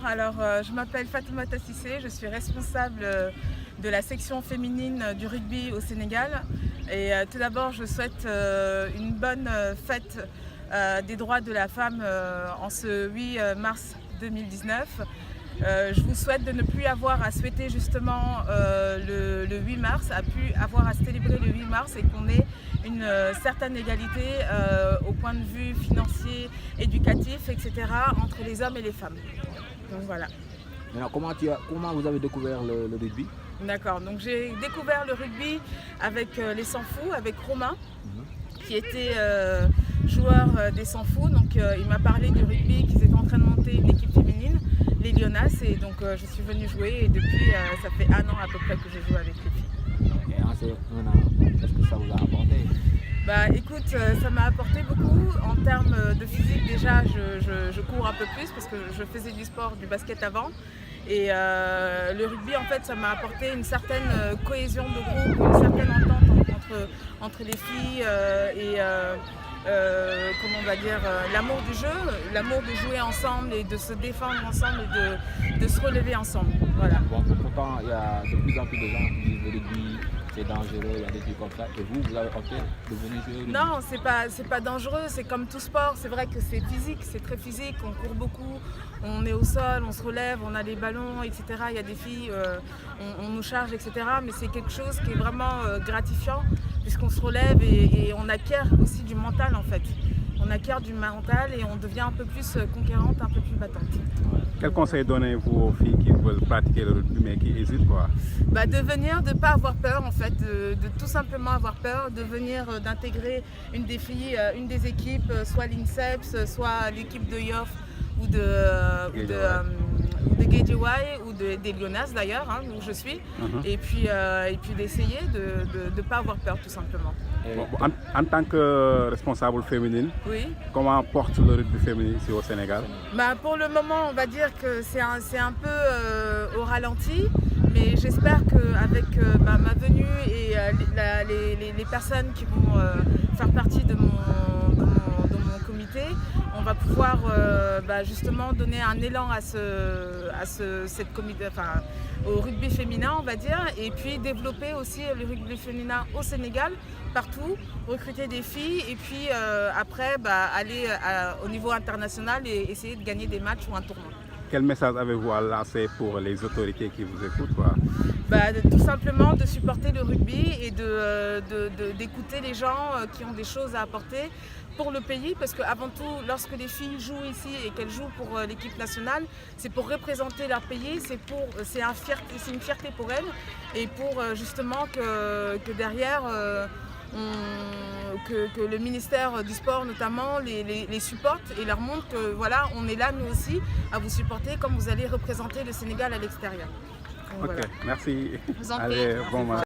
alors je m'appelle Fatoumata Cissé, je suis responsable de la section féminine du rugby au Sénégal. Et tout d'abord, je souhaite une bonne fête des droits de la femme en ce 8 mars 2019. Je vous souhaite de ne plus avoir à souhaiter justement le 8 mars, avoir à célébrer le 8 mars et qu'on ait une certaine égalité au point de vue financier, éducatif, etc. entre les hommes et les femmes. Donc voilà. Maintenant, comment vous avez découvert le rugby? D'accord, donc j'ai découvert le rugby avec les Sans Fous, avec Romain, qui était joueur des Sans Fous. Donc il m'a parlé du rugby, qu'ils étaient en train de monter une équipe féminine, les Lionas, et donc je suis venue jouer et depuis ça fait 1 an à peu près que je joue avec les filles. Et en ces 1 an, qu'est-ce que ça vous a apporté? Bah écoute, ça m'a apporté beaucoup en termes de physique. Déjà je cours un peu plus parce que je faisais du sport, du basket avant. Et le rugby en fait ça m'a apporté une certaine cohésion de groupe, une certaine entente entre les filles et comment on va dire, l'amour du jeu, l'amour de jouer ensemble et de se défendre ensemble et de se relever ensemble. Voilà. Bon, pourtant il y a de plus en plus de gens qui disent le rugby c'est dangereux, il y a des trucs comme ça. Et vous avez opté de venir jouer au rugby? Non, c'est pas dangereux, c'est comme tout sport. C'est vrai que c'est physique, c'est très physique, on court beaucoup, on est au sol, on se relève, on a les ballons, etc. Il y a des filles, on nous charge, etc. Mais c'est quelque chose qui est vraiment gratifiant puisqu'on se relève et on acquiert aussi du mental en fait. On acquiert du mental et on devient un peu plus conquérante, un peu plus battante. Quel conseil donnez-vous aux filles qui veulent pratiquer le rugby mais qui hésitent quoi? Bah, de venir, de ne pas avoir peur en fait, de tout simplement avoir peur, de venir, d'intégrer une des filles, une des équipes, soit l'INSEPS, soit l'équipe de Yoff ou de Guédiawaye ou des Lionas d'ailleurs, hein, où je suis, et puis d'essayer de ne pas avoir peur tout simplement. Bon, en tant que responsable féminine, Oui. comment porte le rugby féminin ici au Sénégal? Bah, pour le moment, on va dire que c'est un peu au ralenti, mais j'espère qu'avec ma venue et les personnes qui vont faire partie de mon comité, on va pouvoir justement donner un élan au rugby féminin, on va dire, et puis développer aussi le rugby féminin au Sénégal, partout, recruter des filles et puis après aller au niveau international et essayer de gagner des matchs ou un tournoi. Quel message avez-vous à lancer pour les autorités qui vous écoutent quoi? Tout simplement de supporter le rugby et d'écouter les gens qui ont des choses à apporter pour le pays, parce qu'avant tout, lorsque les filles jouent ici et qu'elles jouent pour l'équipe nationale, c'est pour représenter leur pays, c'est une fierté pour elles et pour justement que derrière que le ministère du sport notamment les supporte et leur montre que voilà, on est là nous aussi à vous supporter comme vous allez représenter le Sénégal à l'extérieur. Ok, voilà. Merci. Je vous en prie. Allez, bon match.